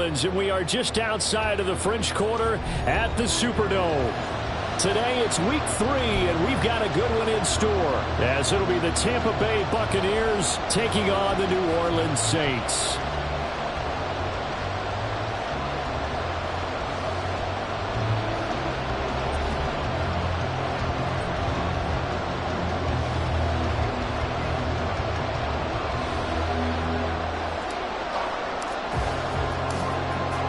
Orleans, and we are just outside of the French Quarter at the Superdome. Today it's week 3, and we've got a good one in store, as it'll be the Tampa Bay Buccaneers taking on the New Orleans Saints.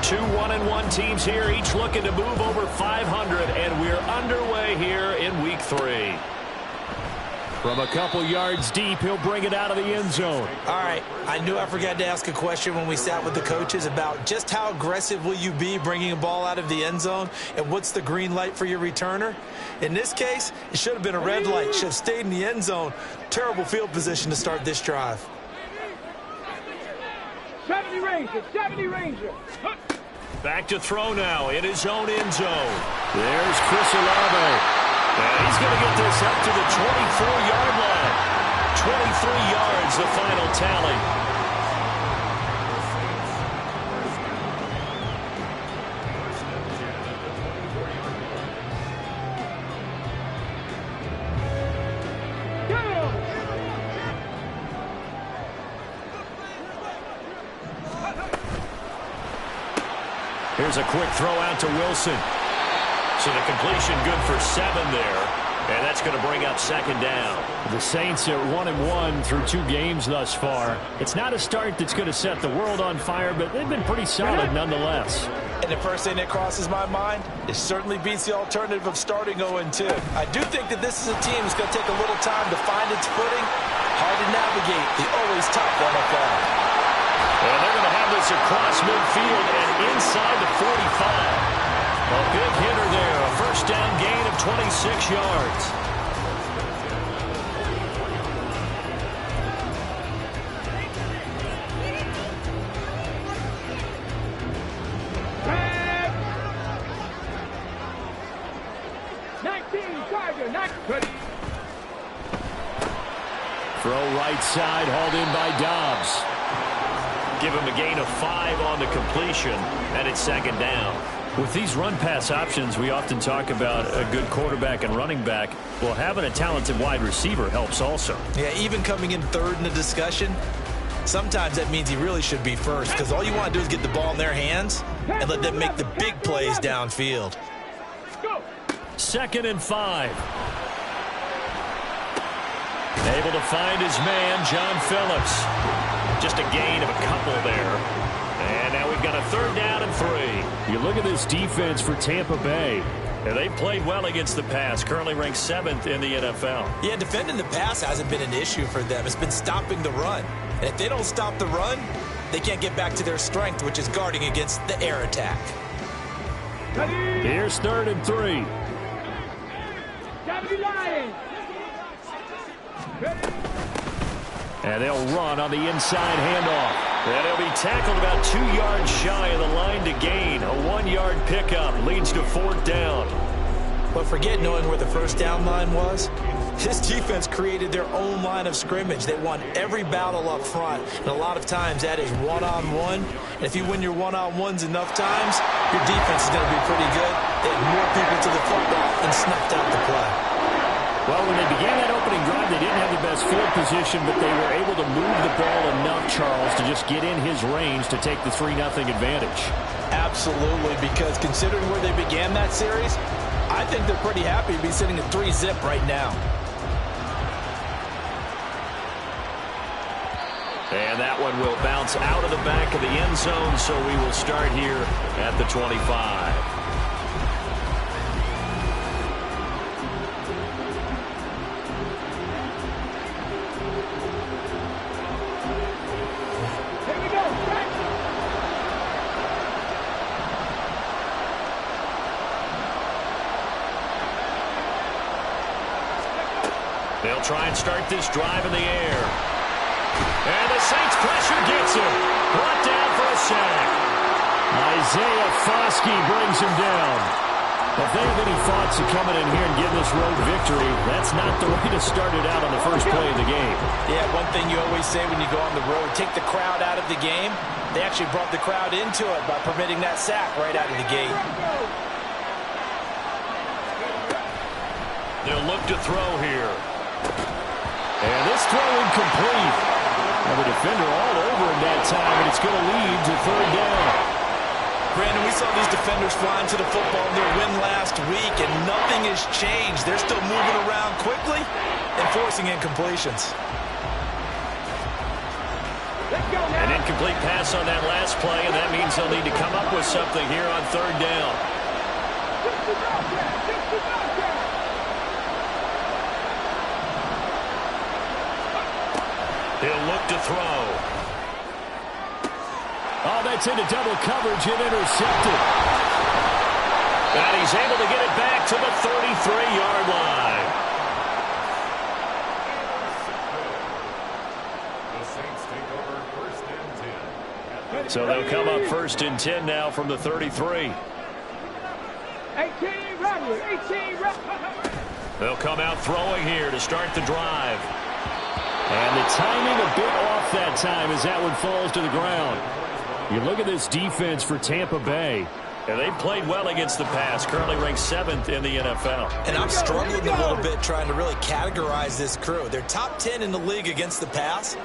Two 1-1 teams here, each looking to move over 500, and we're underway here in week 3. From a couple yards deep, he'll bring it out of the end zone. All right, I knew I forgot to ask a question when we sat with the coaches about just how aggressive will you be bringing a ball out of the end zone, and what's the green light for your returner? In this case, it should have been a red light. Should have stayed in the end zone. Terrible field position to start this drive. 70 Ranger, 70 Ranger. Back to throw now in his own end zone. There's Chris Olave. And he's going to get this up to the 24-yard line. 23 yards, the final tally. Here's a quick throw out to Wilson. So the completion good for 7 there. And that's going to bring up second down. The Saints are 1-1 through 2 games thus far. It's not a start that's going to set the world on fire, but they've been pretty solid nonetheless. And the first thing that crosses my mind, it certainly beats the alternative of starting 0-2. I do think that this is a team that's going to take a little time to find its footing. Hard to navigate the always tough NFL. And they're going to have this across midfield and inside the 45. A big hitter there, a first down gain of 26 yards. Throw right side, hauled in by Dobbs. Give him a gain of 5 on the completion, and it's second down. With these run-pass options, we often talk about a good quarterback and running back. Well, having a talented wide receiver helps also. Yeah, even coming in third in the discussion, sometimes that means he really should be first, because all you want to do is get the ball in their hands and let them make the big plays downfield. 2nd and 5. Able to find his man, John Phillips. Just a gain of a couple there. And now we've got a 3rd down and 3. You look at this defense for Tampa Bay. And they've played well against the pass, currently ranked 7th in the NFL. Yeah, defending the pass hasn't been an issue for them. It's been stopping the run. And if they don't stop the run, they can't get back to their strength, which is guarding against the air attack. Here's 3rd and 3. And they'll run on the inside handoff. And he'll be tackled about 2 yards shy of the line to gain. A 1-yard pickup leads to 4th down. But forget knowing where the first down line was. This defense created their own line of scrimmage. They won every battle up front. And a lot of times that is one-on-one. And if you win your one-on-ones enough times, your defense is going to be pretty good. They had more people to the football and snuffed out the play. Well, when they began that opening drive, they didn't have the best field position, but they were able to move the ball enough, Charles, to just get in his range to take the 3-0 advantage. Absolutely, because considering where they began that series, I think they're pretty happy to be sitting at 3-zip right now. And that one will bounce out of the back of the end zone, so we will start here at the 25. They'll try and start this drive in the air. And the Saints pressure gets him. Brought down for a sack. Isaiah Foskey brings him down. If they have any thoughts of coming in here and getting this road victory, that's not the way to start it out on the first play of the game. Yeah, one thing you always say when you go on the road, take the crowd out of the game. They actually brought the crowd into it by permitting that sack right out of the gate. They'll look to throw here. And this throw incomplete. And the defender all over him that time, and it's going to lead to third down. Brandon, we saw these defenders flying to the football in their win last week, and nothing has changed. They're still moving around quickly and forcing incompletions. An incomplete pass on that last play, and that means they'll need to come up with something here on third down. He'll look to throw. Oh, that's into double coverage and intercepted. And he's able to get it back to the 33-yard line. So they'll come up first and 10 now from the 33. 18 ready. 18 ready. They'll come out throwing here to start the drive. And the timing a bit off that time as that one falls to the ground. You look at this defense for Tampa Bay. And they've played well against the pass, currently ranked 7th in the NFL. And I'm struggling a little bit trying to really categorize this crew. They're top 10 in the league against the pass,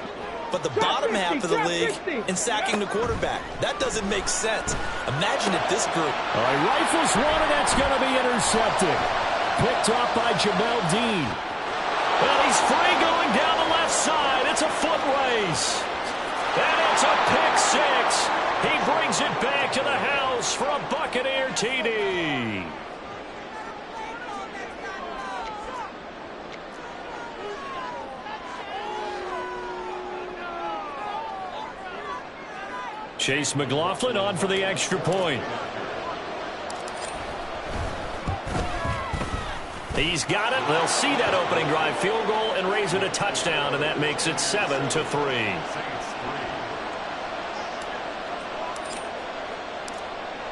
but the bottom half of the league in sacking the quarterback. That doesn't make sense. Imagine if this group... All right, rifles one, and that's going to be intercepted. Picked off by Jamel Dean. Well, he's free going down the left side. It's a foot race. And it's a pick six. He brings it back to the house for a Buccaneer TD. Chase McLaughlin on for the extra point. He's got it. They'll see that opening drive field goal and raise it a touchdown, and that makes it 7-3.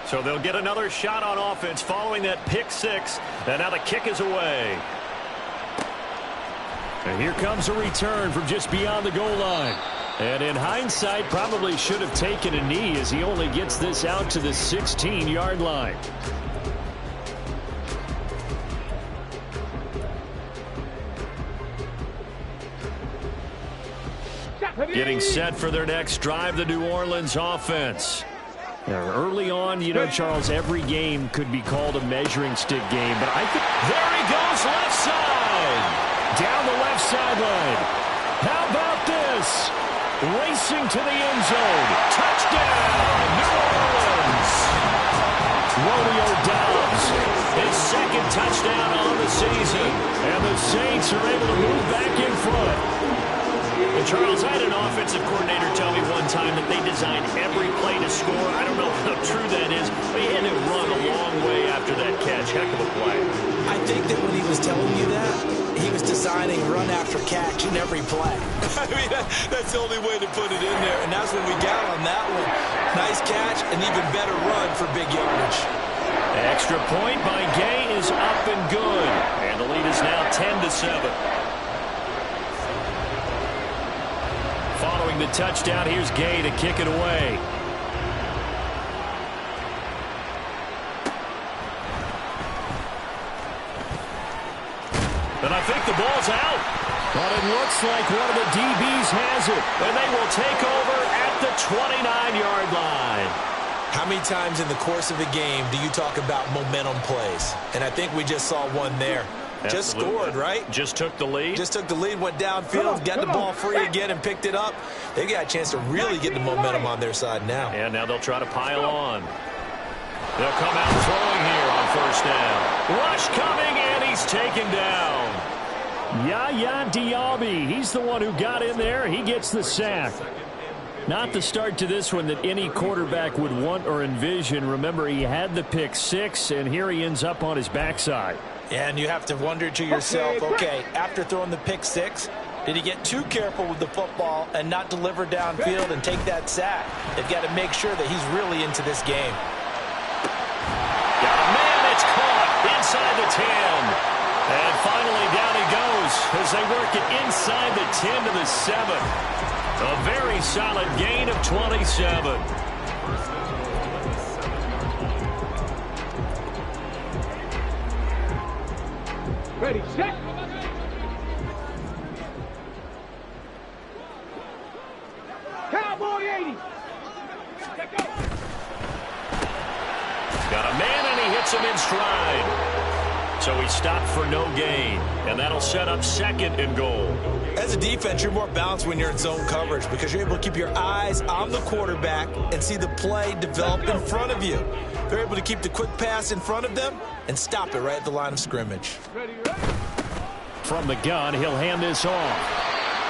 So they'll get another shot on offense following that pick six, and now the kick is away. And here comes a return from just beyond the goal line. And in hindsight, probably should have taken a knee as he only gets this out to the 16-yard line. Getting set for their next drive, the New Orleans offense. Now, early on, you know, Charles, every game could be called a measuring stick game, but I think... There he goes, left side! Down the left sideline. How about this? Racing to the end zone. Touchdown, New Orleans! Romeo Doubs, his second touchdown on the season. And the Saints are able to move back in front. And Charles, I had an offensive coordinator tell me one time that they designed every play to score. I don't know how true that is, but he had to run a long way after that catch. Heck of a play. I think that when he was telling you that, he was designing run after catch in every play. I mean, that's the only way to put it in there, and that's what we got on that one. Nice catch, and even better run for big yardage. Extra point by Gay is up and good. And the lead is now 10-7. Following the touchdown, here's Gay to kick it away. And I think the ball's out. But it looks like one of the DBs has it. And they will take over at the 29-yard line. How many times in the course of a game do you talk about momentum plays? And I think we just saw one there. Absolutely. Just scored, right? Just took the lead. Just took the lead, went downfield, got the ball free again, and picked it up. They got a chance to really get the momentum on their side now. And now they'll try to pile on. They'll come out throwing here on first down. Rush coming, and he's taken down. Yaya Diaby, he's the one who got in there. He gets the sack. Not the start to this one that any quarterback would want or envision. Remember, he had the pick six, and here he ends up on his backside. And you have to wonder to yourself, okay, after throwing the pick six, did he get too careful with the football and not deliver downfield and take that sack? They've got to make sure that he's really into this game. Got a man that's caught inside the 10. And finally down he goes as they work it inside the 10 to the 7. A very solid gain of 27. Ready, set. Cowboy 80. Let go. Got a man, and he hits him in stride. So he stopped for no gain, and that'll set up second and goal. As a defense, you're more balanced when you're in zone coverage because you're able to keep your eyes on the quarterback and see the play develop in front of you. They're able to keep the quick pass in front of them and stop it right at the line of scrimmage. From the gun, he'll hand this off.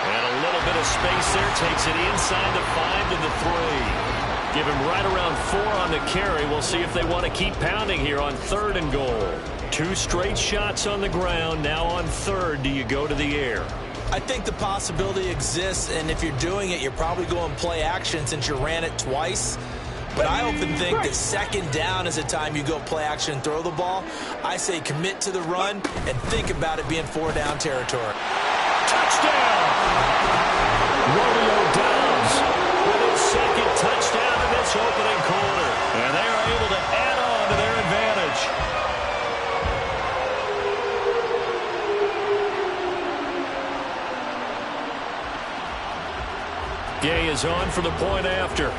And a little bit of space there. Takes it inside the 5 to the 3. Give him right around 4 on the carry. We'll see if they want to keep pounding here on 3rd and goal. 2 straight shots on the ground. Now on 3rd, do you go to the air? I think the possibility exists, and if you're doing it, you're probably going play action since you ran it twice. But I often think that 2nd down is a time you go play action and throw the ball. I say commit to the run and think about it being 4-down territory. Touchdown! Romeo Doubs with his 2nd touchdown in this opening quarter. And they are able to add on to their advantage. Gay is on for the point after.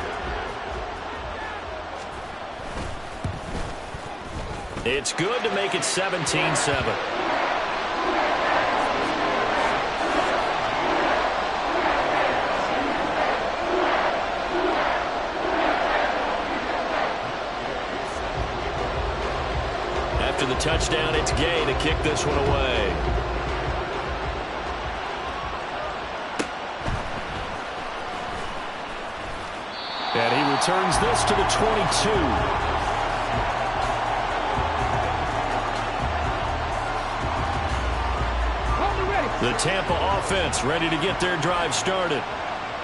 It's good to make it 17-7. After the touchdown, it's Gay to kick this one away. And he returns this to the 22. The Tampa offense ready to get their drive started.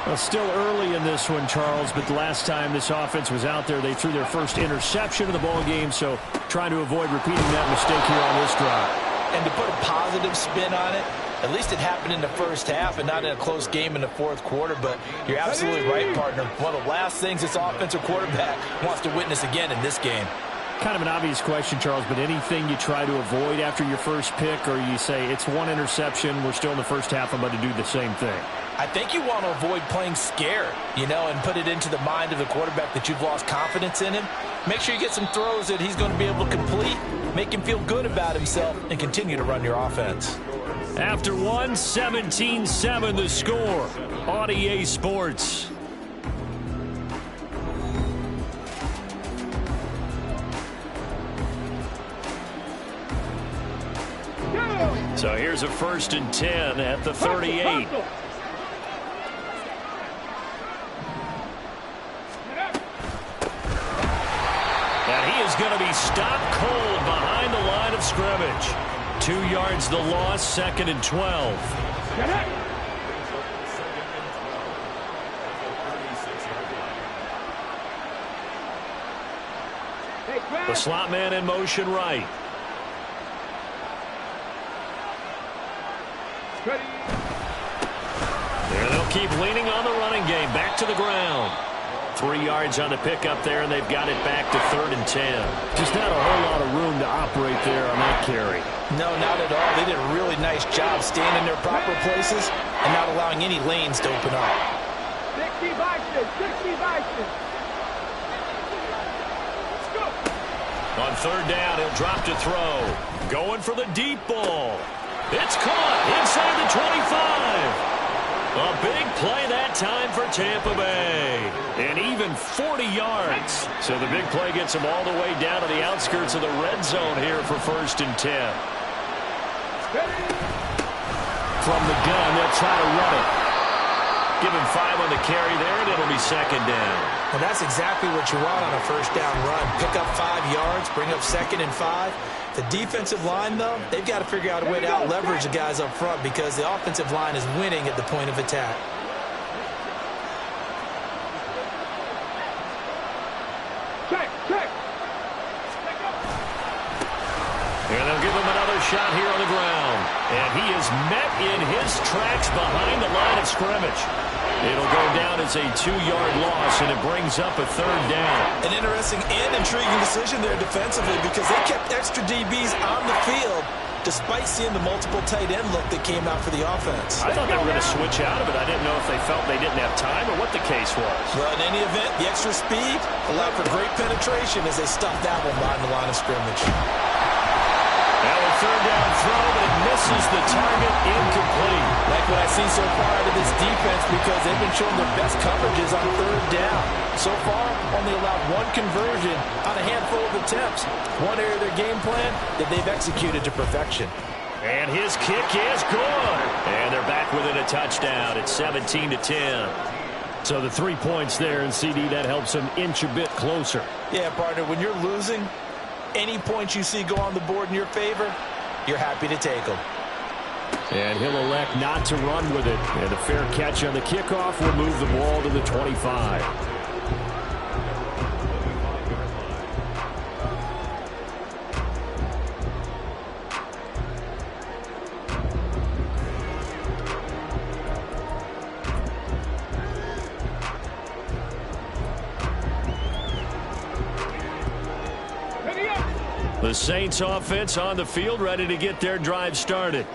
Well, still early in this one, Charles, but the last time this offense was out there, they threw their first interception of the ball game, so trying to avoid repeating that mistake here on this drive. And to put a positive spin on it, at least it happened in the first half and not in a close game in the 4th quarter, but you're absolutely right, partner. One of the last things this offensive quarterback wants to witness again in this game. Kind of an obvious question, Charles, but anything you try to avoid after your first pick, or you say it's 1 interception, we're still in the first half, I'm about to do the same thing? I think you want to avoid playing scared, and put it into the mind of the quarterback that you've lost confidence in him. Make sure you get some throws that he's going to be able to complete, make him feel good about himself, and continue to run your offense. After 1, 17-7 the score on EA Sports. So here's a 1st and 10 at the 38. And he is going to be stopped cold behind the line of scrimmage. 2 yards the loss, 2nd and 12. The slot man in motion right. There they'll keep leaning on the running game. Back to the ground. 3 yards on the pickup there, and they've got it back to 3rd and 10. Just not a whole lot of room to operate there on that carry. No, not at all. They did a really nice job staying in their proper places and not allowing any lanes to open up. 60 Bison, 60 Bison. On 3rd down, he'll drop to throw. Going for the deep ball. It's caught inside the 25. A big play that time for Tampa Bay. And even 40 yards. So the big play gets them all the way down to the outskirts of the red zone here for 1st and 10. From the gun, they'll try to run it. Give him 5 on the carry there, and it'll be 2nd down. Well, that's exactly what you want on a 1st down run. Pick up 5 yards, bring up 2nd and 5. The defensive line, though, they've got to figure out a way to out-leverage the guys up front because the offensive line is winning at the point of attack. Check. And they'll give him another shot here on the ground. And he is met in his tracks behind the line of scrimmage. It'll go down as a 2-yard loss, and it brings up a 3rd down. An interesting and intriguing decision there defensively because they kept extra DBs on the field despite seeing the multiple tight end look that came out for the offense. I thought they were going to switch out of it. I didn't know if they felt they didn't have time or what the case was. Well, in any event, the extra speed allowed for great penetration as they stuffed that one behind the line of scrimmage. Now a 3rd down throw, but it misses the target, incomplete. Like what I see so far out of this defense because they've been showing their best coverages on 3rd down. So far, only allowed 1 conversion on a handful of attempts. One area of their game plan that they've executed to perfection. And his kick is good. And they're back within a touchdown. It's 17-10. So the 3 points there, and CD, that helps them inch a bit closer. Yeah, partner, when you're losing, any points you see go on the board in your favor, you're happy to take them. And he'll elect not to run with it. And a fair catch on the kickoff will move the ball to the 25. The Saints offense on the field, ready to get their drive started.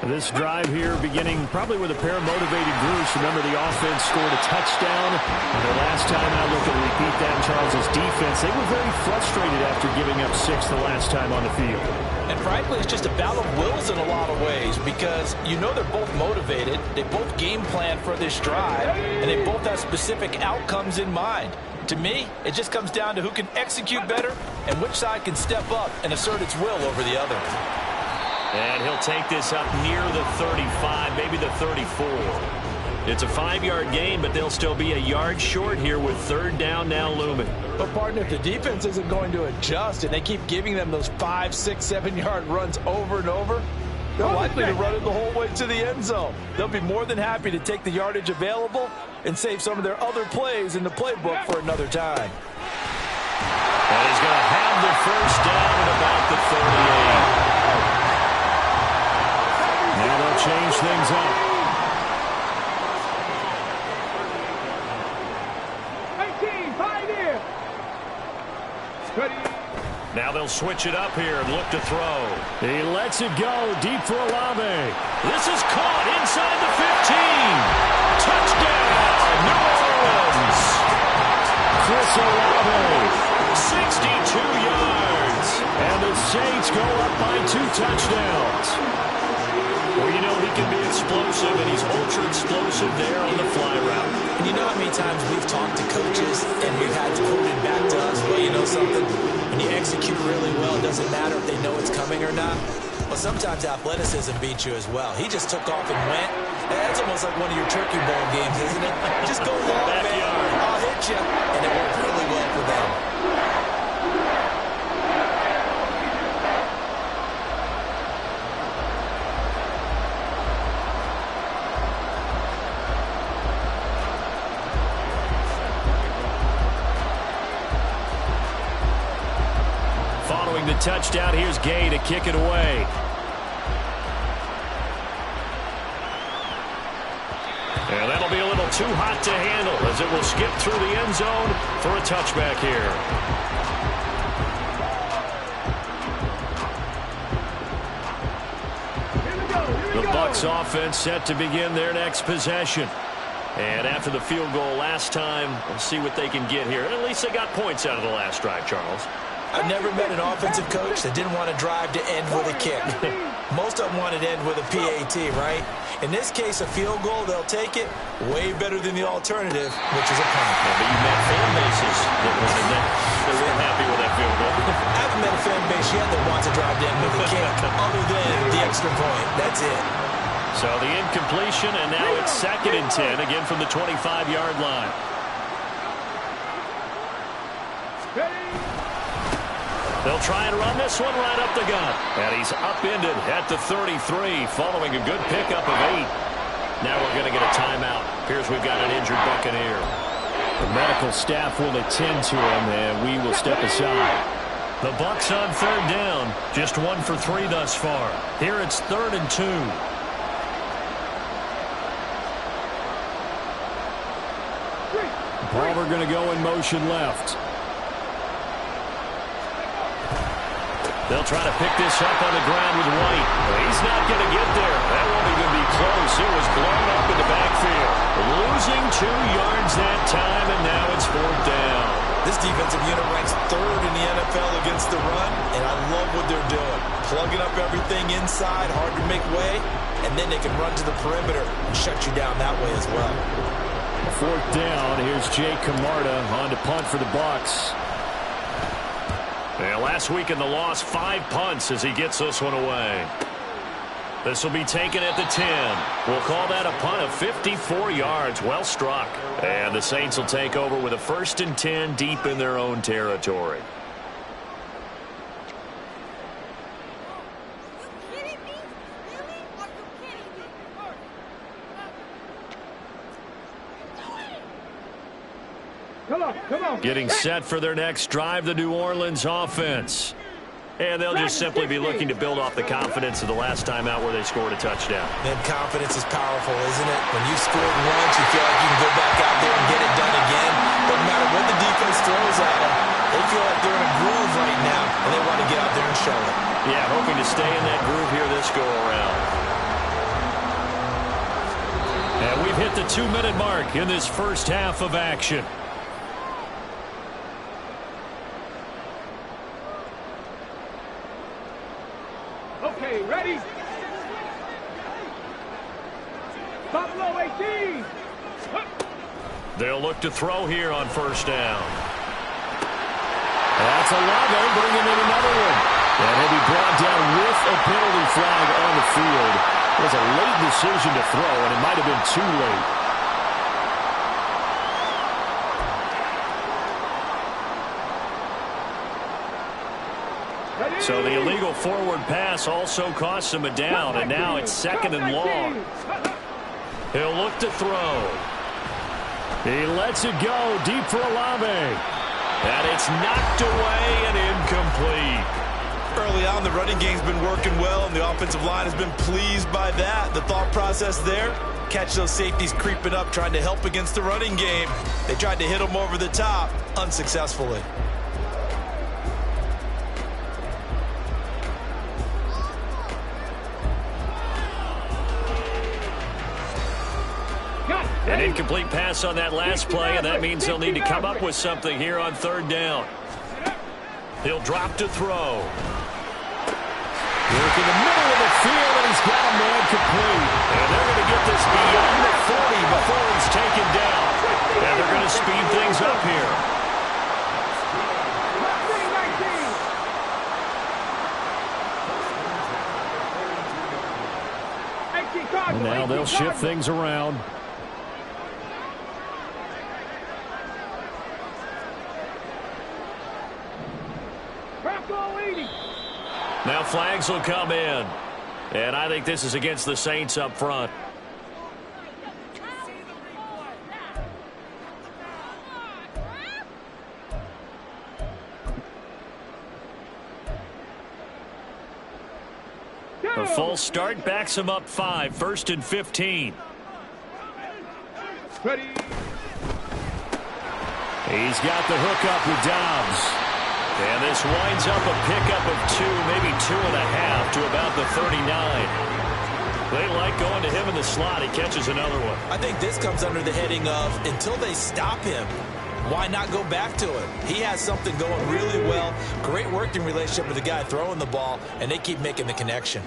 This drive here beginning probably with a pair of motivated groups. Remember, the offense scored a touchdown. And the last time I looked at repeat that, Charles' defense, they were very frustrated after giving up 6 the last time on the field. And frankly, it's just a battle of wills in a lot of ways because you know they're both motivated. They both game plan for this drive, and they both have specific outcomes in mind. To me, it just comes down to who can execute better and which side can step up and assert its will over the other. And he'll take this up near the 35, maybe the 34. It's a 5-yard gain, but they'll still be a yard short here with 3rd down now looming. But, partner, if the defense isn't going to adjust and they keep giving them those 5, 6, 7-yard runs over and over, they're likely to run it the whole way to the end zone. They'll be more than happy to take the yardage available and save some of their other plays in the playbook for another time. And he's going to have the 1st down at about the 38. Now they'll change things up. 19, 5 here. Ready. Now they'll switch it up here and look to throw. He lets it go deep for Olave. This is caught inside the 15. Touchdown, New Orleans. Chris Olave, 62 yards. And the Saints go up by 2 touchdowns. Well, you know he can be explosive, and he's ultra-explosive there on the fly route. And you know how many times we've talked to coaches and we've had to quote it back to us, well, you know something? When you execute really well, it doesn't matter if they know it's coming or not. Well, sometimes athleticism beats you as well. He just took off and went. That's almost like one of your turkey bowl games, isn't it? Just go long, man. I'll hit you. And it worked really well for them. Following the touchdown, here's Gay to kick it away. And that'll be a little too hot to handle as it will skip through the end zone for a touchback here. The Bucs offense set to begin their next possession. And after the field goal last time, we'll see what they can get here. At least they got points out of the last drive, Charles. I've never met an offensive coach that didn't want to drive to end with a kick. Most of them wanted to end with a PAT, right? In this case, a field goal, they'll take it. Way better than the alternative, which is a punt. Yeah, but you met fan bases that weren't happy with that field goal. I haven't met a fan base yet that wants to drive to end with a kick, other than the extra point. That's it. So the incompletion, and now it's 2nd and 10, again from the 25-yard line. They'll try and run this one right up the gut. And he's upended at the 33 following a good pickup of 8. Now we're going to get a timeout. Here's we've got an injured Buccaneer. The medical staff will attend to him, and we will step aside. The Bucs on 3rd down. Just 1 for 3 thus far. Here it's 3rd and 2. are going to go in motion left. They'll try to pick this up on the ground with White. He's not going to get there. That won't even be close. It was blown up in the backfield. Losing 2 yards that time, and now it's 4th down. This defensive unit ranks 3rd in the NFL against the run, and I love what they're doing. Plugging up everything inside, hard to make way, and then they can run to the perimeter and shut you down that way as well. 4th down. Here's Jake Camarda on to punt for the Bucs. And last week in the loss, 5 punts as he gets this one away. This will be taken at the 10. We'll call that a punt of 54 yards. Well struck. And the Saints will take over with a 1st and 10 deep in their own territory. Come on. Getting set for their next drive, the New Orleans offense. And they'll just simply be looking to build off the confidence of the last time out where they scored a touchdown. Man, confidence is powerful, isn't it? When you've scored once, you feel like you can go back out there and get it done again. Doesn't matter what the defense throws at them. They feel like they're in a groove right now, and they want to get out there and show it. Yeah, hoping to stay in that groove here this go-around. And we've hit the 2-minute mark in this first half of action. Okay, ready? Buffalo 18. They'll look to throw here on 1st down. That's Olave bringing in another one. And he'll be brought down with a penalty flag on the field. It was a late decision to throw, and it might have been too late. So the illegal forward pass also costs him a down, and now it's 2nd and long. He'll look to throw. He lets it go deep for Olave. And it's knocked away and incomplete. Early on, the running game's been working well, and the offensive line has been pleased by that. The thought process there, catch those safeties creeping up, trying to help against the running game. They tried to hit them over the top, unsuccessfully. An incomplete pass on that last play, and that means they'll need to come up with something here on 3rd down. He'll drop to throw. Work in the middle of the field, and he's got a man complete. And they're going to get this beyond the 40 before he's taken down. And they're going to speed things up here. And now they'll shift things around. Now flags will come in. And I think this is against the Saints up front. A full start backs him up 5. 1st and 15. Ready. He's got the hook up with Dobbs. And this winds up a pickup of 2, maybe 2.5 to about the 39. They like going to him in the slot. He catches another one. I think this comes under the heading of until they stop him, why not go back to him? He has something going really well. Great working relationship with the guy throwing the ball, and they keep making the connection.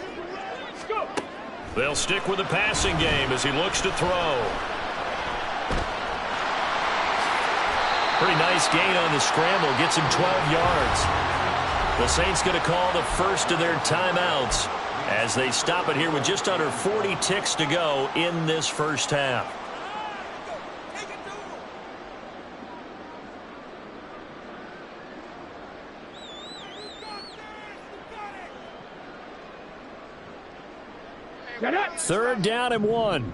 They'll stick with the passing game as he looks to throw. Pretty nice gain on the scramble. Gets him 12 yards. The Saints going to call the first of their timeouts as they stop it here with just under 40 ticks to go in this first half. Third down and 1.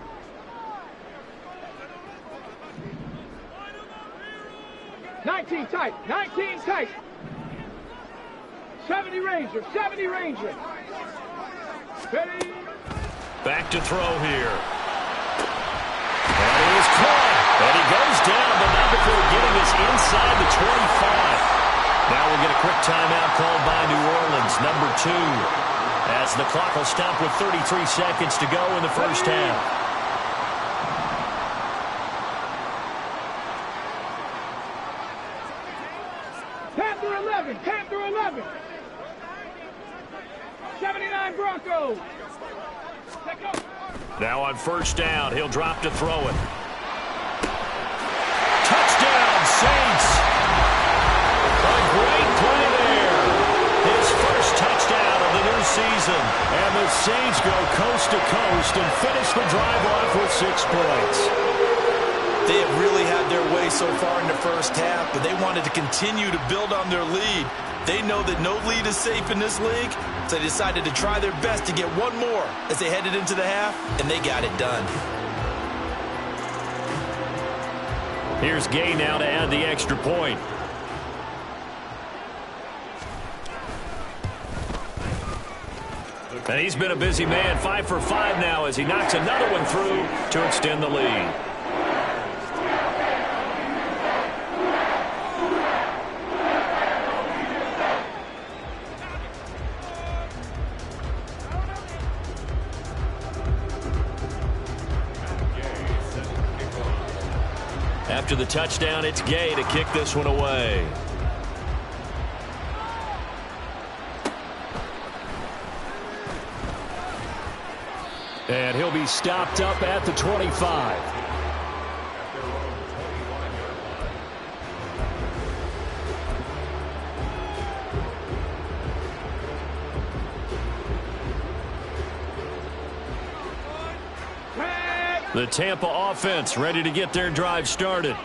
Nineteen tight. 70 Rangers. Ready. Back to throw here. And he is caught. And he goes down, but not before getting us inside the 25. Now we'll get a quick timeout called by New Orleans, number 2, as the clock will stop with 33 seconds to go in the first half. Panther 11. 79 Broncos. Now on first down, he'll drop to throw it. Touchdown, Saints. A great play there. His first touchdown of the new season. And the Saints go coast to coast and finish the drive off with 6 points. They have really had their way so far in the first half, but they wanted to continue to build on their lead. They know that no lead is safe in this league, so they decided to try their best to get one more as they headed into the half, and they got it done. Here's Gay now to add the extra point. And he's been a busy man, 5 for 5 now as he knocks another one through to extend the lead. After the touchdown, it's Gay to kick this one away. And he'll be stopped up at the 25. The Tampa offense ready to get their drive started.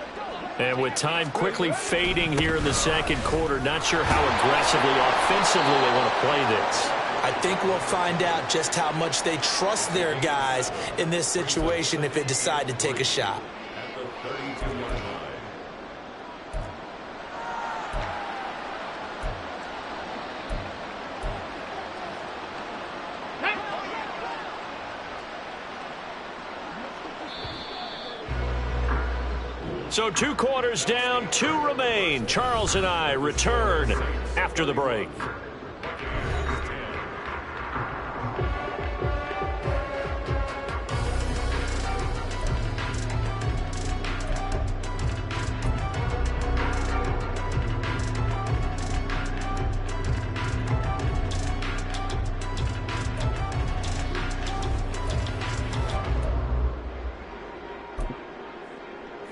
And with time quickly fading here in the second quarter, not sure how aggressively, offensively they want to play this. I think we'll find out just how much they trust their guys in this situation if they decide to take a shot. So 2 quarters down, 2 remain. Charles and I return after the break.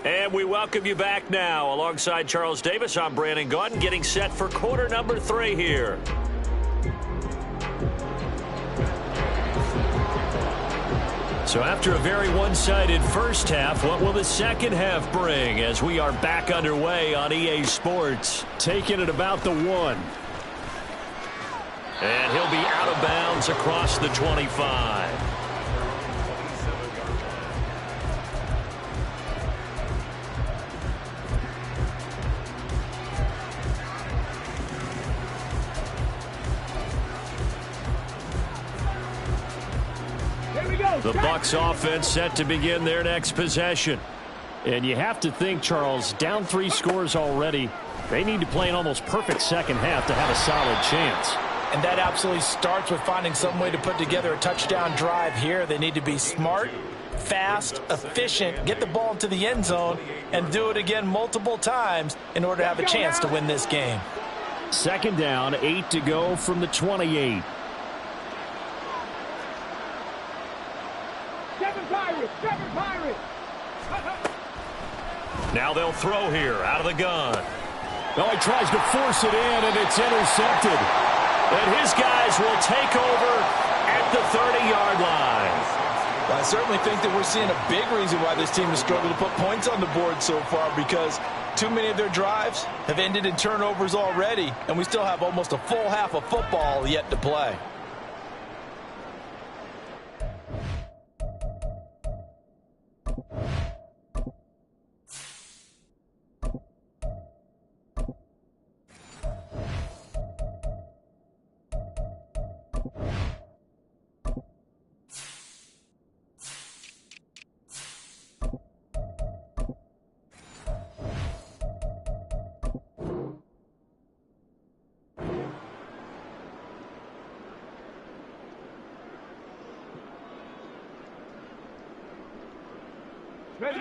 And we welcome you back now. Alongside Charles Davis, I'm Brandon Gaudin, getting set for quarter number 3 here. So after a very one-sided first half, what will the second half bring as we are back underway on EA Sports? Taking it about the 1. And he'll be out of bounds across the 25. The Bucs offense set to begin their next possession. And you have to think, Charles, down 3 scores already. They need to play an almost perfect second half to have a solid chance. And that absolutely starts with finding some way to put together a touchdown drive here. They need to be smart, fast, efficient, get the ball into the end zone, and do it again multiple times in order to have a chance to win this game. Second down, 8 to go from the 28. Seven Pirates. Now they'll throw here out of the gun. Oh, he tries to force it in, and it's intercepted. And his guys will take over at the 30-yard line. Well, I certainly think that we're seeing a big reason why this team has struggled to put points on the board so far, because too many of their drives have ended in turnovers already, and we still have almost a full half of football yet to play.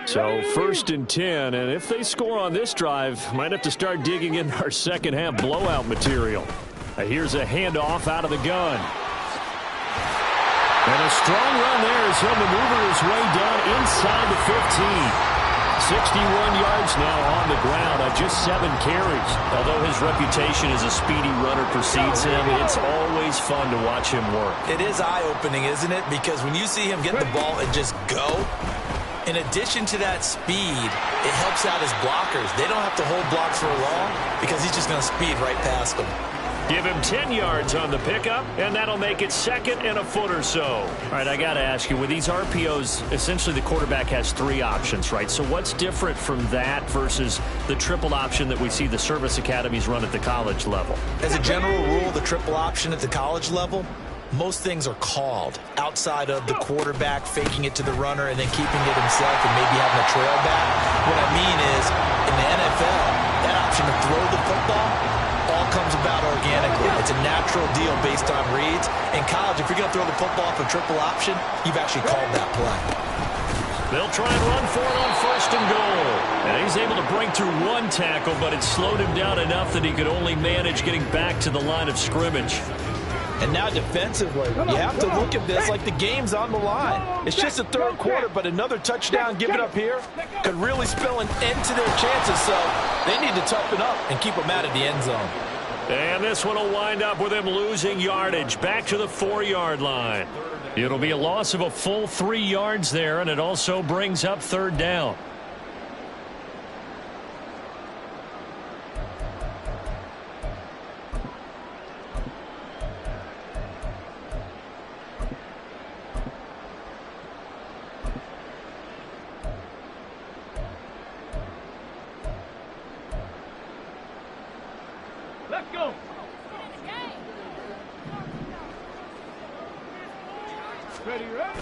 So 1st and 10, and if they score on this drive, might have to start digging in our second half blowout material. Here's a handoff out of the gun. And a strong run there as he'll maneuver his way down inside the 15. 61 yards now on the ground on just 7 carries. Although his reputation as a speedy runner precedes him, it's always fun to watch him work. It is eye-opening, isn't it? Because when you see him get the ball and just go, in addition to that speed, it helps out his blockers. They don't have to hold blocks for long because he's just going to speed right past them. Give him 10 yards on the pickup, and that'll make it 2nd and a foot or so. All right, I got to ask you, with these RPOs, essentially the quarterback has 3 options, right? So what's different from that versus the triple option that we see the service academies run at the college level? As a general rule, the triple option at the college level, most things are called outside of the quarterback faking it to the runner and then keeping it himself and maybe having a trail back. What I mean is, in the NFL, that option to throw the football all comes about organically. It's a natural deal based on reads. In college, if you're going to throw the football for triple option, you've actually called that play. They'll try and run for it on 1st and goal. And he's able to break through 1 tackle, but it slowed him down enough that he could only manage getting back to the line of scrimmage. And now defensively, you have to look at this like the game's on the line. It's just the 3rd quarter, but another touchdown given up here could really spell an end to their chances. So they need to toughen up and keep them out of the end zone. And this one will wind up with him losing yardage back to the 4-yard line. It'll be a loss of a full 3 yards there, and it also brings up 3rd down. Let's go. Ready, ready.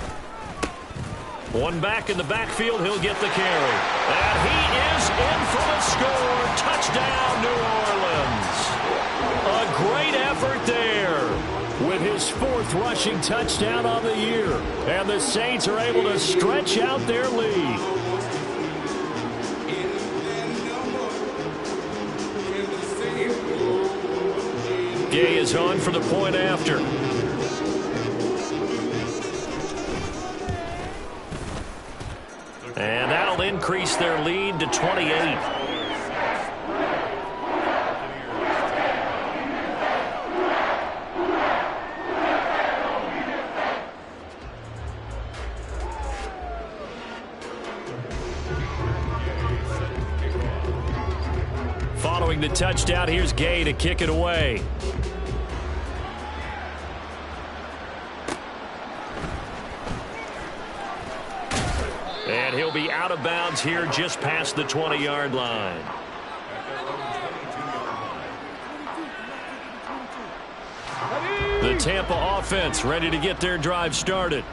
One back in the backfield, he'll get the carry. And he is in for the score. Touchdown, New Orleans. A great effort there with his 4th rushing touchdown on the year. And the Saints are able to stretch out their lead. Gay is on for the point after. And that'll increase their lead to 28. Following the touchdown, here's Gay to kick it away. And he'll be out of bounds here just past the 20-yard line. The Tampa offense ready to get their drive started.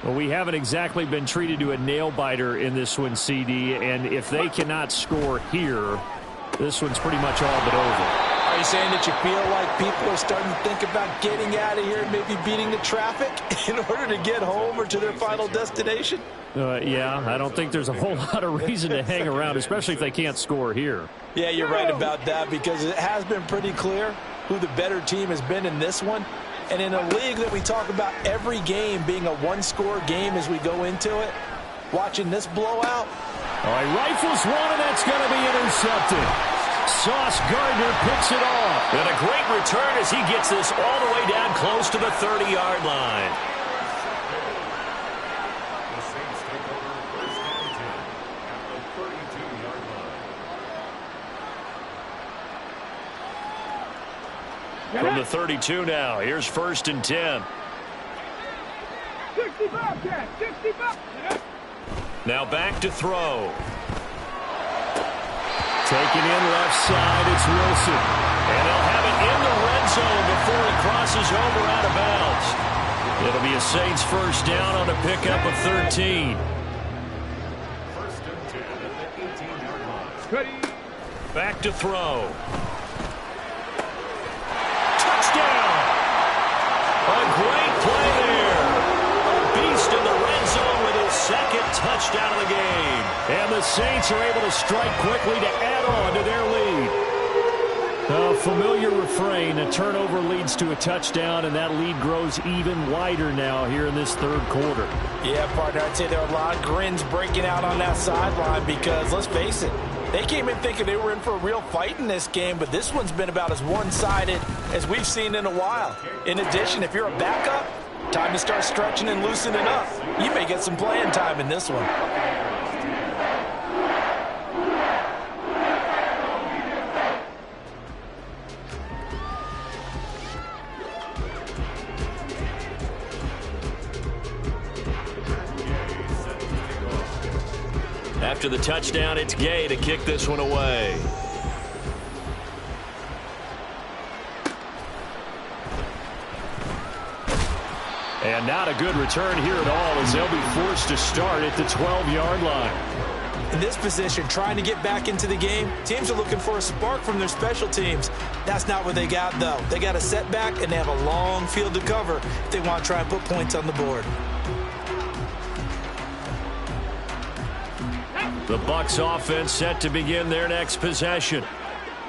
Well, we haven't exactly been treated to a nail-biter in this one, CD, and if they cannot score here, this one's pretty much all but over. Are you saying that you feel like people are starting to think about getting out of here and maybe beating the traffic in order to get home or to their final destination? Yeah, I don't think there's a whole lot of reason to hang around, especially if they can't score here. Yeah, you're right about that because it has been pretty clear who the better team has been in this one. And in a league that we talk about every game being a one-score game as we go into it, watching this blowout. All right, rifles one, and that's going to be intercepted. Sauce Gardner picks it off. And a great return as he gets this all the way down close to the 30-yard line. From the 32 now, here's 1st and 10. 65, Cat, 65. Now back to throw. Taken in left side, it's Wilson. And he'll have it in the red zone before he crosses over out of bounds. It'll be a Saints 1st down on a pickup of 13. Back to throw. Touchdown! A great play there. A beast in the red zone with his 2nd touchdown of the game. Saints are able to strike quickly to add on to their lead. A familiar refrain, a turnover leads to a touchdown, and that lead grows even wider now here in this third quarter. Yeah, partner, I'd say there are a lot of grins breaking out on that sideline because, let's face it, they came in thinking they were in for a real fight in this game, but this one's been about as one-sided as we've seen in a while. In addition, if you're a backup, time to start stretching and loosening up. You may get some playing time in this one. After the touchdown, it's Gay to kick this one away. And not a good return here at all as they'll be forced to start at the 12-yard line. In this position, trying to get back into the game, teams are looking for a spark from their special teams. That's not what they got, though. They got a setback, and they have a long field to cover if they want to try and put points on the board. The Bucs offense set to begin their next possession.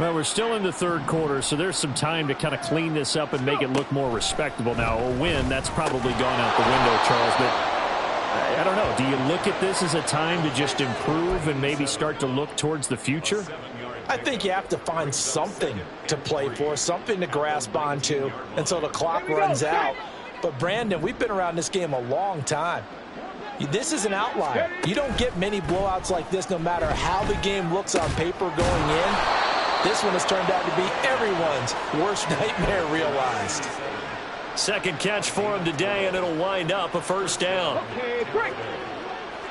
Well, we're still in the third quarter, so there's some time to kind of clean this up and make it look more respectable. Now, a win, that's probably gone out the window, Charles, but I don't know. Do you look at this as a time to just improve and maybe start to look towards the future? I think you have to find something to play for, something to grasp onto until the clock runs out. But, Brandon, we've been around this game a long time. This is an outlier. You don't get many blowouts like this no matter how the game looks on paper going in. This one has turned out to be everyone's worst nightmare realized. Second catch for him today, and it'll wind up a first down. Okay, break.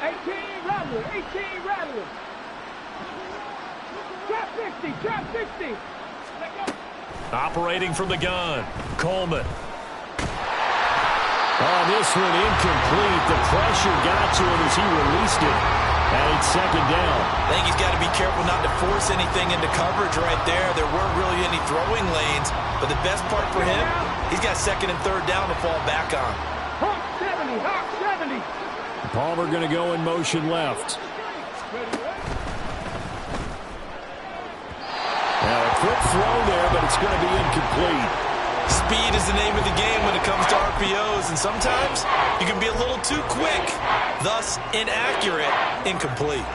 18 Rattler, 18 Rattler. Trap 60. Let go. Operating from the gun, Coleman. Oh, this one incomplete. The pressure got to him as he released it. And it's second down. I think he's got to be careful not to force anything into coverage right there. There weren't really any throwing lanes. But the best part for him, he's got second and third down to fall back on. Hawk 70, Hawk 70. Palmer going to go in motion left. Now a quick throw there, but it's going to be incomplete. Speed is the name of the game when it comes to RPOs, and sometimes you can be a little too quick, thus inaccurate, incomplete.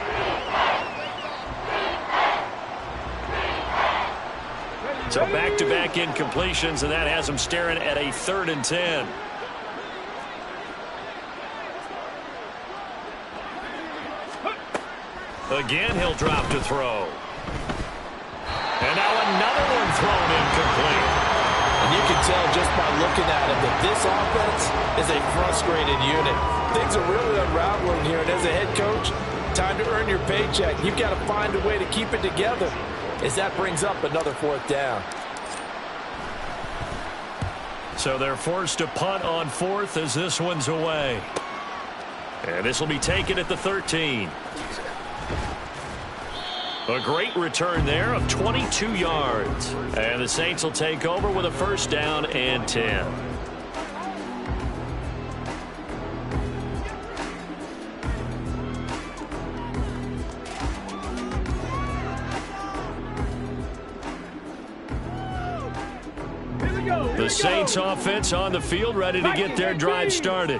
So back-to-back incompletions, and that has him staring at a 3rd and 10. Again, he'll drop to throw. And now another one thrown incomplete. And you can tell just by looking at it that this offense is a frustrated unit. Things are really unraveling here, and as a head coach, time to earn your paycheck. You've got to find a way to keep it together as that brings up another 4th down. So they're forced to punt on 4th as this one's away. And this will be taken at the 13. A great return there of 22 yards. And the Saints will take over with a first down and 10. The Saints offense on the field, ready to get their drive started.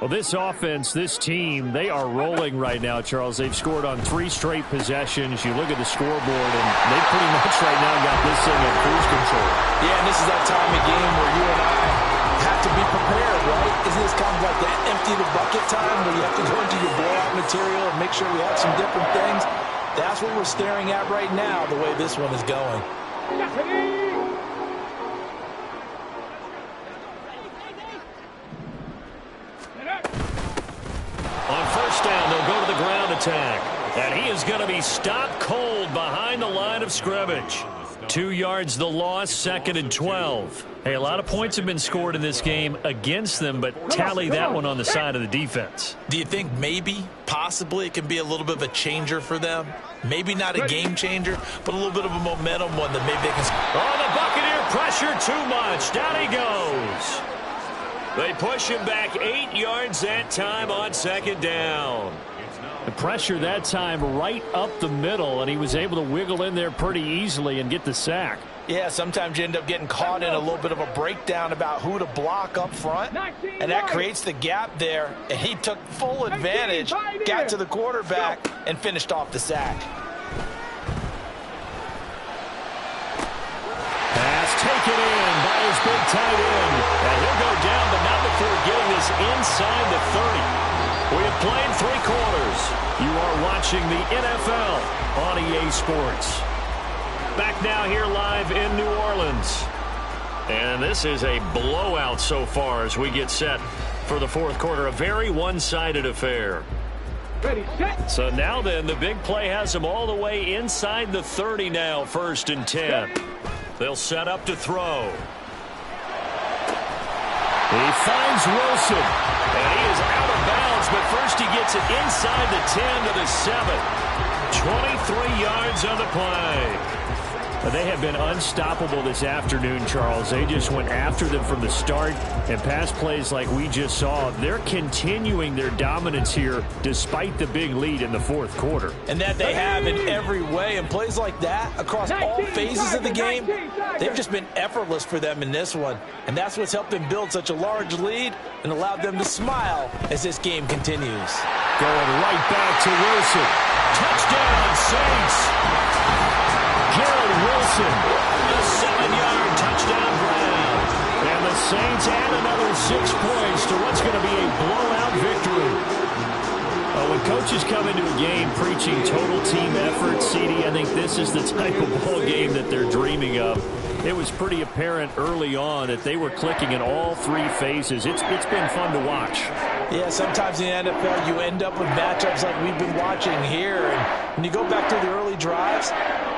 Well, this offense, this team, they are rolling right now, Charles. They've scored on 3 straight possessions. You look at the scoreboard, and they pretty much right now got this thing in cruise control. Yeah, and this is that time of game where you and I have to be prepared, right? Isn't this kind of like that empty the bucket time where you have to go into your blowout material and make sure we have some different things? That's what we're staring at right now, the way this one is going. On first down, they'll go to the ground attack. And he is going to be stopped cold behind the line of scrimmage. 2 yards the loss, 2nd and 12. Hey, a lot of points have been scored in this game against them, but tally that one on the side of the defense. Do you think maybe, possibly, it can be a little bit of a changer for them? Maybe not a game changer, but a little bit of a momentum one that maybe they can... Oh, the Buccaneer pressure too much. Down he goes. They push him back 8 yards that time on 2nd down. The pressure that time right up the middle, and he was able to wiggle in there pretty easily and get the sack. Yeah, sometimes you end up getting caught in a little bit of a breakdown about who to block up front, and that creates the gap there, and he took full advantage, got to the quarterback, and finished off the sack. Pass taken in by his big tight end, and he'll go down, but not before getting this inside the 30. We have played 3 quarters. You are watching the NFL on EA Sports. Back now here live in New Orleans. And this is a blowout so far as we get set for the 4th quarter. A very one-sided affair. Ready, set. So now then, the big play has them all the way inside the 30 now, 1st and 10. They'll set up to throw. He finds Wilson, and he is out of bounds, but first he gets it inside the 10 to the 7. 23 yards on the play. They have been unstoppable this afternoon, Charles. They just went after them from the start, and pass plays like we just saw, they're continuing their dominance here despite the big lead in the 4th quarter. And that they have in every way, and plays like that across all phases of the game, they've just been effortless for them in this one. And that's what's helped them build such a large lead and allowed them to smile as this game continues. Going right back to Wilson. Touchdown, Saints. Garrett Wilson, a 7-yard touchdown grab. And the Saints add another 6 points to what's going to be a blowout victory. When coaches come into a game preaching total team effort, CD, I think this is the type of ball game that they're dreaming of. It was pretty apparent early on that they were clicking in all 3 phases. It's been fun to watch. Yeah, sometimes in the NFL you end up with matchups like we've been watching here. And when you go back to the early drives,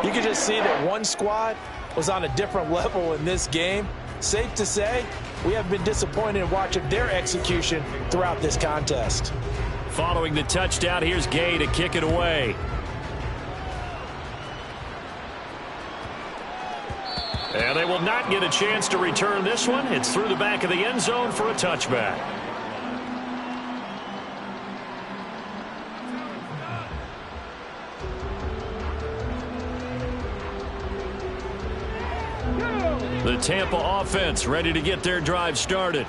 you can just see that one squad was on a different level in this game. Safe to say, we have been disappointed in watching their execution throughout this contest. Following the touchdown, here's Gay to kick it away. And they will not get a chance to return this one. It's through the back of the end zone for a touchback. The Tampa offense ready to get their drive started.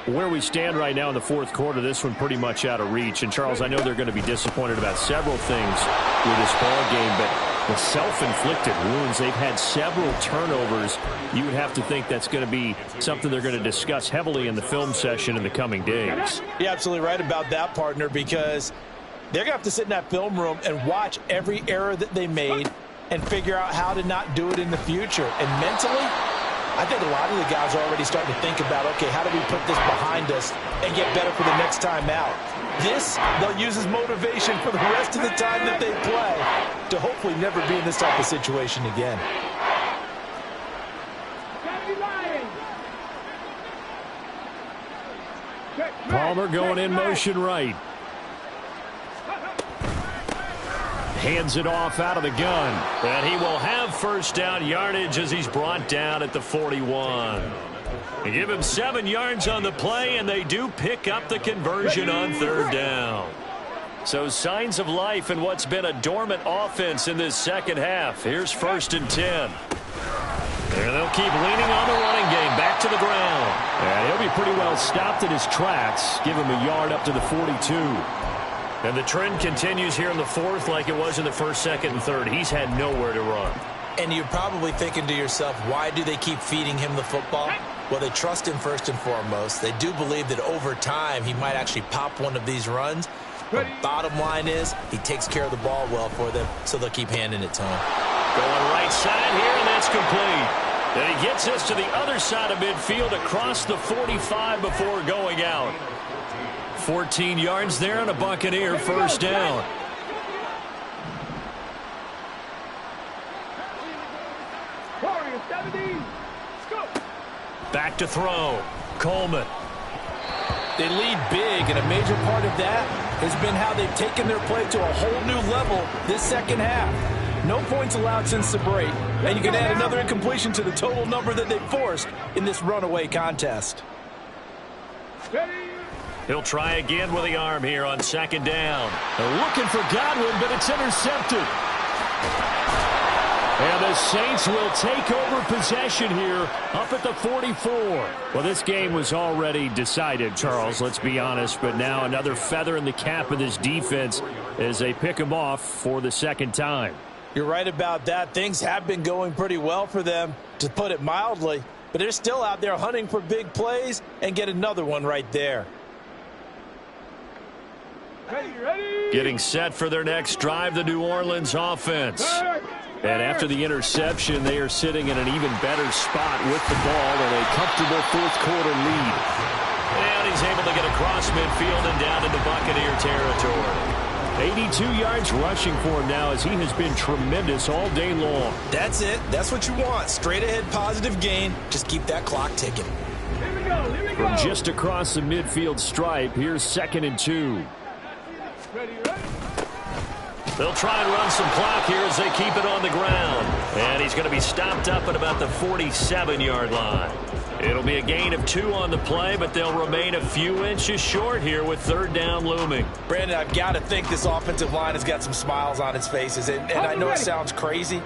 Where we stand right now in the 4th quarter, this one pretty much out of reach. And, Charles, I know they're going to be disappointed about several things with this ball game, but the self-inflicted wounds, they've had several turnovers. You would have to think that's going to be something they're going to discuss heavily in the film session in the coming days. You're absolutely right about that, partner, because they're going to have to sit in that film room and watch every error that they made and figure out how to not do it in the future. And mentally, I think a lot of the guys are already starting to think about, okay, how do we put this behind us and get better for the next time out? This, they'll use as motivation for the rest of the time that they play to hopefully never be in this type of situation again. Palmer going in motion right. Hands it off out of the gun. And he will have 1st down yardage as he's brought down at the 41. They give him 7 yards on the play, and they do pick up the conversion on 3rd down. So signs of life in what's been a dormant offense in this 2nd half. Here's 1st and 10. And they'll keep leaning on the running game. Back to the ground. And he'll be pretty well stopped in his tracks. Give him a yard up to the 42. And the trend continues here in the 4th like it was in the 1st, 2nd, and 3rd. He's had nowhere to run. And you're probably thinking to yourself, why do they keep feeding him the football? Well, they trust him first and foremost. They do believe that over time he might actually pop one of these runs. The bottom line is he takes care of the ball well for them, so they'll keep handing it to him. Going right side here, and that's complete. And he gets us to the other side of midfield across the 45 before going out. 14 yards there and a Buccaneer 1st down. Back to throw. Coleman. They lead big, and a major part of that has been how they've taken their play to a whole new level this 2nd half. No points allowed since the break, and you can add another incompletion to the total number that they forced in this runaway contest. He'll try again with the arm here on second down. They're looking for Godwin, but it's intercepted. And the Saints will take over possession here up at the 44. Well, this game was already decided, Charles, let's be honest. But now another feather in the cap of this defense as they pick him off for the second time. You're right about that. Things have been going pretty well for them, to put it mildly. But they're still out there hunting for big plays and get another one right there. Ready. Getting set for their next drive, the New Orleans offense. And after the interception, they are sitting in an even better spot with the ball in a comfortable fourth-quarter lead. And he's able to get across midfield and down into Buccaneer territory. 82 yards rushing for him now as he has been tremendous all day long. That's it. That's what you want. Straight ahead positive gain. Just keep that clock ticking. Here we go. Here we go. From just across the midfield stripe, here's 2nd and 2. Ready. They'll try and run some clock here as they keep it on the ground. And he's going to be stopped up at about the 47-yard line. It'll be a gain of 2 on the play, but they'll remain a few inches short here with 3rd down looming. Brandon, I've got to think this offensive line has got some smiles on its faces. And I know it sounds crazy,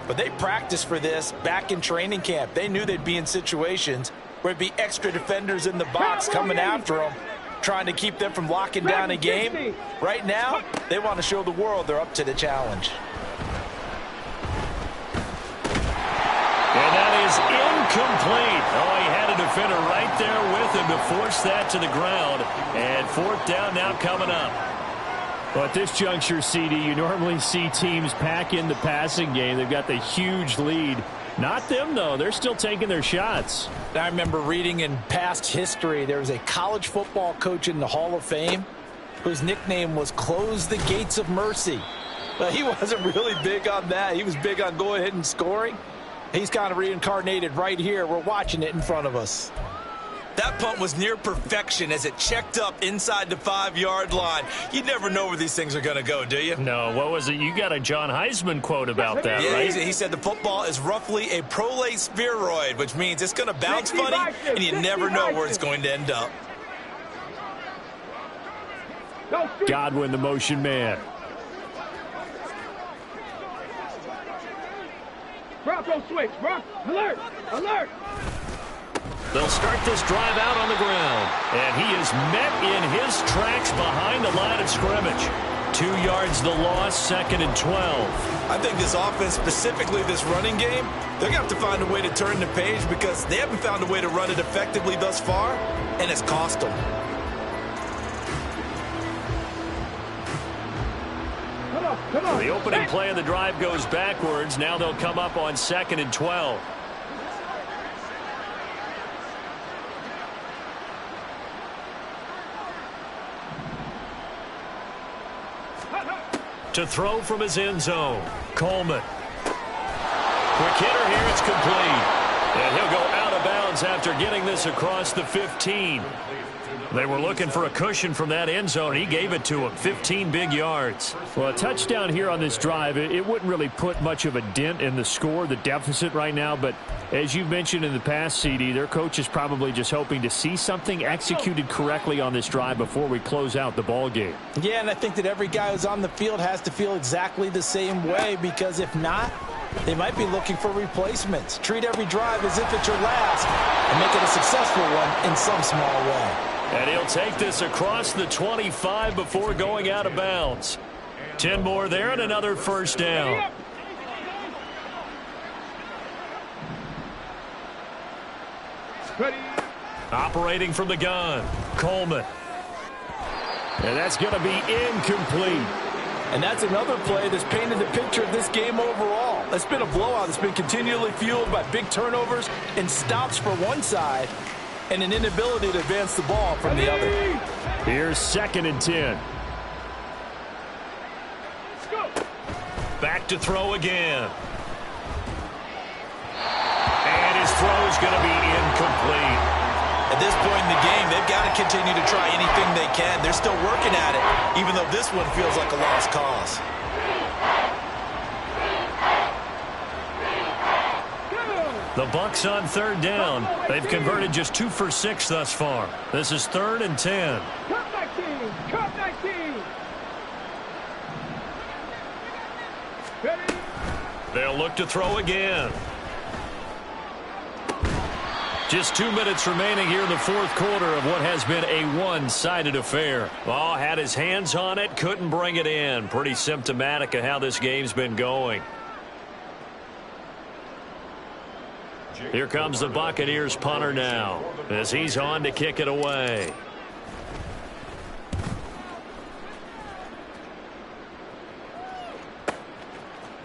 but they practiced for this back in training camp. They knew they'd be in situations where it'd be extra defenders in the box coming after them, trying to keep them from locking down a game. Right now, they want to show the world they're up to the challenge. And that is incomplete. Oh, he had a defender right there with him to force that to the ground. And 4th down now coming up. Well, at this juncture, CD, you normally see teams pack in the passing game. They've got the huge lead. Not them, though. They're still taking their shots. I remember reading in past history, there was a college football coach in the Hall of Fame whose nickname was Close the Gates of Mercy. But he wasn't really big on that. He was big on going ahead and scoring. He's kind of reincarnated right here. We're watching it in front of us. That punt was near perfection as it checked up inside the 5-yard line. You never know where these things are going to go, do you? No, what was it? You got a John Heisman quote about that, yeah, right? He said the football is roughly a prolate spheroid, which means it's going to bounce funny, and you never know where it's going to end up. Godwin, the motion man. Bronco switch. Bronco. Alert. Alert. They'll start this drive out on the ground. And he is met in his tracks behind the line of scrimmage. 2 yards the loss, 2nd and 12. I think this offense, specifically this running game, they're going to have to find a way to turn the page because they haven't found a way to run it effectively thus far, and it's cost them. Come on. The opening play of the drive goes backwards. Now they'll come up on 2nd and 12. To throw from his end zone, Coleman. Quick hitter here, it's complete. And he'll go out of bounds after getting this across the 15. They were looking for a cushion from that end zone. He gave it to him, 15 big yards. Well, a touchdown here on this drive, it wouldn't really put much of a dent in the score, the deficit right now. But as you've mentioned in the past, CD, their coach is probably just hoping to see something executed correctly on this drive before we close out the ball game. Yeah, and I think that every guy who's on the field has to feel exactly the same way, because if not, they might be looking for replacements. Treat every drive as if it's your last and make it a successful one in some small way. And he'll take this across the 25 before going out of bounds. 10 more there and another first down. Ready. Operating from the gun, Coleman. And that's going to be incomplete. And that's another play that's painted the picture of this game overall. It's been a blowout. It's been continually fueled by big turnovers and stops for one side and an inability to advance the ball from the other. Here's 2nd and 10. Back to throw again. And his throw is going to be incomplete. At this point in the game, they've got to continue to try anything they can. They're still working at it, even though this one feels like a lost cause. The Bucs on third down. They've converted just 2 for 6 thus far. This is 3rd and 10. Cut 19. Cut 19. Ready? They'll look to throw again. Just 2 minutes remaining here in the 4th quarter of what has been a one-sided affair. Oh, had his hands on it, couldn't bring it in. Pretty symptomatic of how this game's been going. Here comes the Buccaneers punter now as he's on to kick it away.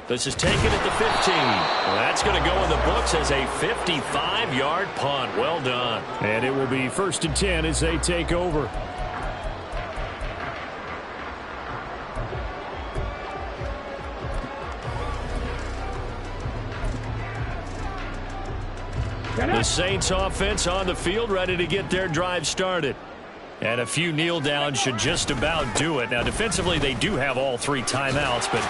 This is taken at the 15. Well, that's going to go in the books as a 55-yard punt. Well done. And it will be 1st and 10 as they take over. The Saints offense on the field, ready to get their drive started. And a few kneel downs should just about do it. Now, defensively, they do have all 3 timeouts, but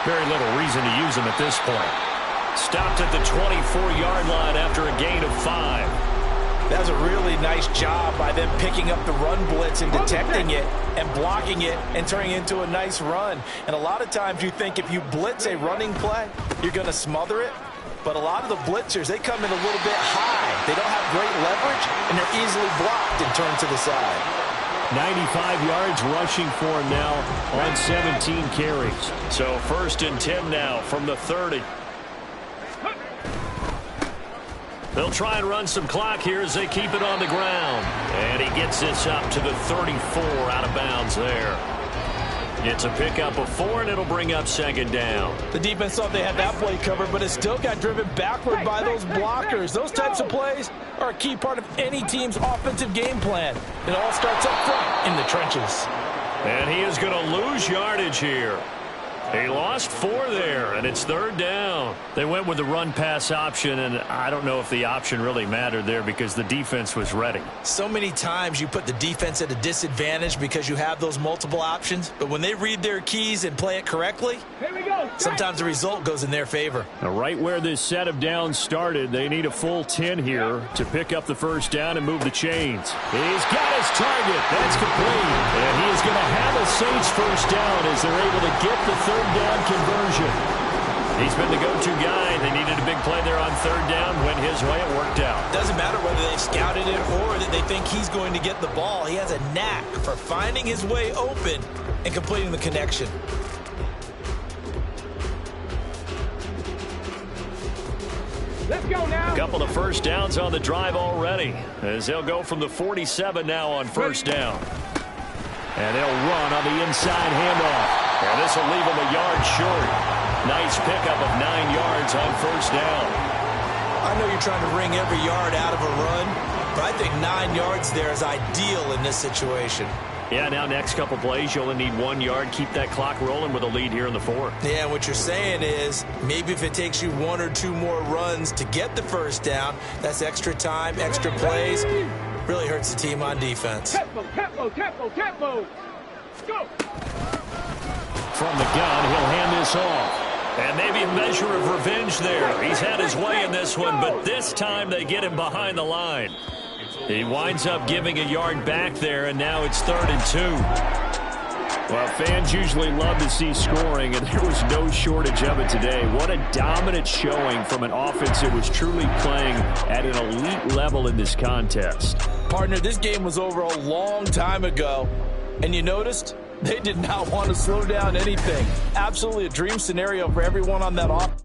very little reason to use them at this point. Stopped at the 24-yard line after a gain of 5. That was a really nice job by them picking up the run blitz and detecting it and blocking it and turning it into a nice run. And a lot of times you think if you blitz a running play, you're going to smother it. But a lot of the blitzers, they come in a little bit high. They don't have great leverage, and they're easily blocked and turned to the side. 95 yards rushing for him now on 17 carries. So 1st and 10 now from the 30. They'll try and run some clock here as they keep it on the ground. And he gets this up to the 34 out of bounds there. It's a pickup of 4, and it'll bring up 2nd down. The defense thought they had that play covered, but it still got driven backward by those blockers. Those types of plays are a key part of any team's offensive game plan. It all starts up front in the trenches. And he is going to lose yardage here. He lost 4 there, and it's 3rd down. They went with the run-pass option, and I don't know if the option really mattered there because the defense was ready. So many times you put the defense at a disadvantage because you have those multiple options, but when they read their keys and play it correctly, sometimes the result goes in their favor. Now, right where this set of downs started, they need a full 10 here to pick up the 1st down and move the chains. He's got his target. That's complete. And he is going to have a Saints 1st down as they're able to get the 3rd down conversion. He's been the go-to guy. They needed a big play there on 3rd down. Went his way. It worked out. Doesn't matter whether they've scouted it or that they think he's going to get the ball. He has a knack for finding his way open and completing the connection. Let's go now. A couple of 1st downs on the drive already as they'll go from the 47 now on 1st down. And they'll run on the inside handoff. And this will leave him a yard short. Nice pickup of 9 yards on 1st down. I know you're trying to wring every yard out of a run, but I think 9 yards there is ideal in this situation. Yeah, now next couple plays, you only need 1 yard. Keep that clock rolling with a lead here in the 4th. Yeah, what you're saying is maybe if it takes you 1 or 2 more runs to get the 1st down, that's extra time, extra plays. Really hurts the team on defense. Tempo, tempo, tempo, tempo. Go. From the gun, he'll hand this off. And maybe a measure of revenge there. He's had his way in this one, but this time they get him behind the line. He winds up giving a yard back there, and now it's 3rd and 2. Well, fans usually love to see scoring, and there was no shortage of it today. What a dominant showing from an offense that was truly playing at an elite level in this contest. Partner, this game was over a long time ago, and you noticed they did not want to slow down anything. Absolutely a dream scenario for everyone on that offense.